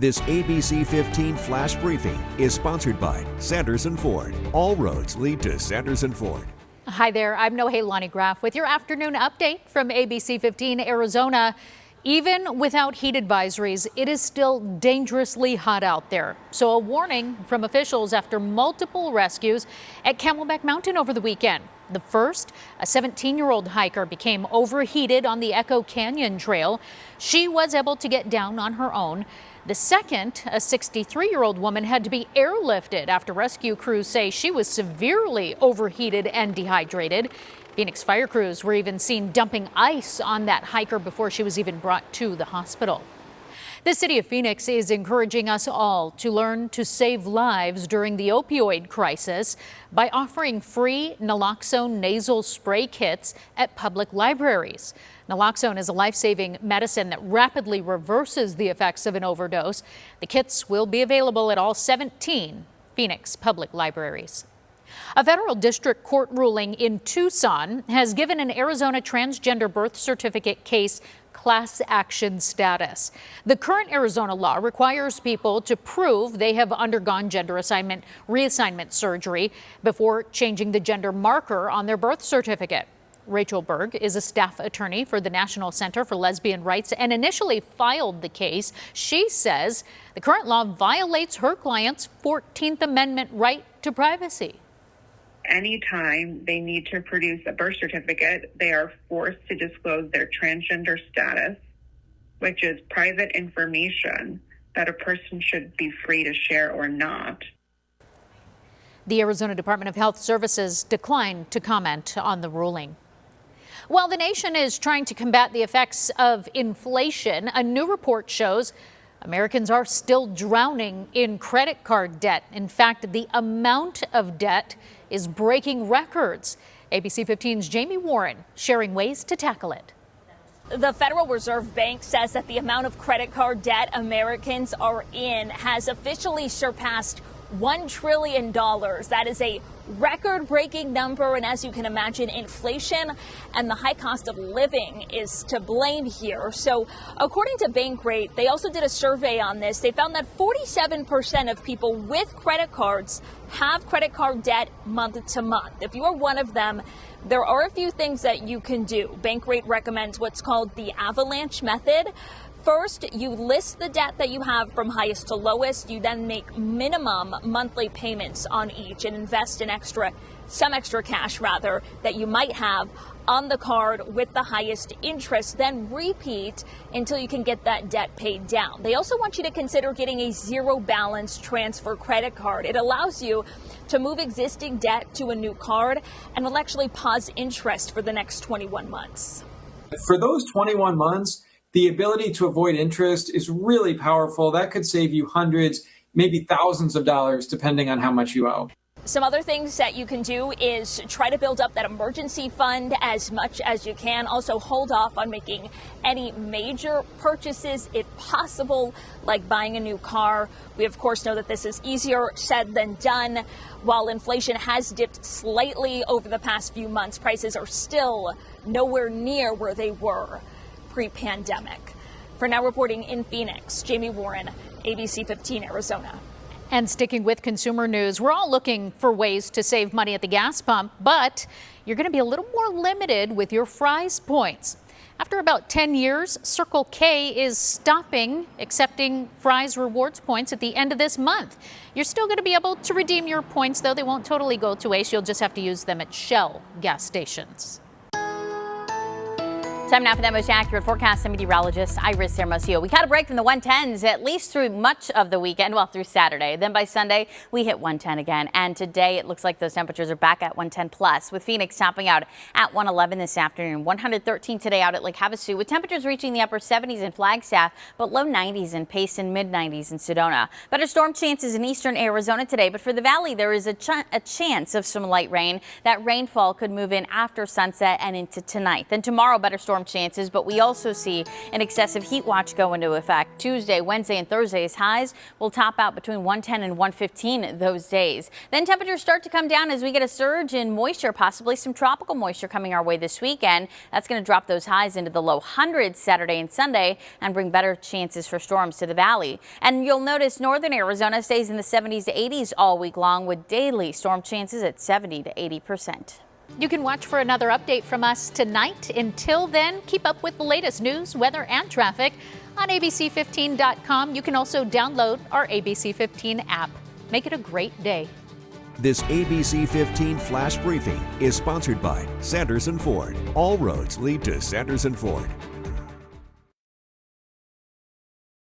This ABC15 flash briefing is sponsored by Sanderson Ford. All roads lead to Sanderson Ford. Hi there, I'm Nohelani Graff with your afternoon update from ABC15 Arizona. Even without heat advisories, it is still dangerously hot out there. So a warning from officials after multiple rescues at Camelback Mountain over the weekend. The first, a 17-year-old hiker became overheated on the Echo Canyon Trail. She was able to get down on her own. The second, a 63-year-old woman had to be airlifted after rescue crews say she was severely overheated and dehydrated. Phoenix fire crews were even seen dumping ice on that hiker before she was even brought to the hospital. The city of Phoenix is encouraging us all to learn to save lives during the opioid crisis by offering free Naloxone nasal spray kits at public libraries. Naloxone is a life-saving medicine that rapidly reverses the effects of an overdose. The kits will be available at all 17 Phoenix public libraries. A federal district court ruling in Tucson has given an Arizona transgender birth certificate case class action status. The current Arizona law requires people to prove they have undergone gender reassignment surgery before changing the gender marker on their birth certificate. Rachel Berg is a staff attorney for the National Center for Lesbian Rights and initially filed the case. She says the current law violates her client's 14th Amendment right to privacy. Anytime they need to produce a birth certificate, they are forced to disclose their transgender status, which is private information that a person should be free to share or not. The Arizona Department of Health Services declined to comment on the ruling. While the nation is trying to combat the effects of inflation, a new report shows Americans are still drowning in credit card debt. In fact, the amount of debt is breaking records. ABC 15's Jamie Warren sharing ways to tackle it. The Federal Reserve Bank says that the amount of credit card debt Americans are in has officially surpassed $1 trillion. That is a record-breaking number, and as you can imagine, inflation and the high cost of living is to blame here. So according to Bankrate, they also did a survey on this. They found that 47% of people with credit cards have credit card debt month to month. If you are one of them, there are a few things that you can do. Bankrate recommends what's called the avalanche method. First, you list the debt that you have from highest to lowest. You then make minimum monthly payments on each and invest in some extra cash that you might have on the card with the highest interest. Then repeat until you can get that debt paid down. They also want you to consider getting a zero balance transfer credit card. It allows you to move existing debt to a new card and will actually pause interest for the next 21 months. For those 21 months, the ability to avoid interest is really powerful. That could save you hundreds, maybe thousands of dollars, depending on how much you owe. Some other things that you can do is try to build up that emergency fund as much as you can. Also hold off on making any major purchases if possible, like buying a new car. We, of course, know that this is easier said than done. While inflation has dipped slightly over the past few months, prices are still nowhere near where they were pre-pandemic. For now, reporting in Phoenix, Jamie Warren, ABC 15 Arizona. And sticking with consumer news, we're all looking for ways to save money at the gas pump, but you're going to be a little more limited with your Fry's points. After about 10 years, Circle K is stopping accepting Fry's rewards points at the end of this month. You're still going to be able to redeem your points, though they won't totally go to waste. You'll just have to use them at Shell gas stations. Time now for that most accurate forecast. I'm meteorologist Iris Hermosillo. We caught a break from the 110s at least through much of the weekend, well, through Saturday. Then by Sunday, we hit 110 again. And today, it looks like those temperatures are back at 110 plus, with Phoenix topping out at 111 this afternoon, 113 today out at Lake Havasu, with temperatures reaching the upper 70s in Flagstaff, but low 90s in Payson, mid 90s in Sedona. Better storm chances in eastern Arizona today, but for the valley, there is a chance of some light rain. That rainfall could move in after sunset and into tonight. Then tomorrow, better storm storm chances, but we also see an excessive heat watch go into effect. Tuesday, Wednesday, and Thursday's highs will top out between 110 and 115 those days. Then temperatures start to come down as we get a surge in moisture, possibly some tropical moisture coming our way this weekend. That's going to drop those highs into the low hundreds Saturday and Sunday and bring better chances for storms to the valley. And you'll notice northern Arizona stays in the 70s to 80s all week long with daily storm chances at 70 to 80%. You can watch for another update from us tonight. Until then, keep up with the latest news, weather, and traffic on ABC15.com. You can also download our ABC15 app. Make it a great day. This ABC15 Flash Briefing is sponsored by Sanders & Ford. All roads lead to Sanders & Ford.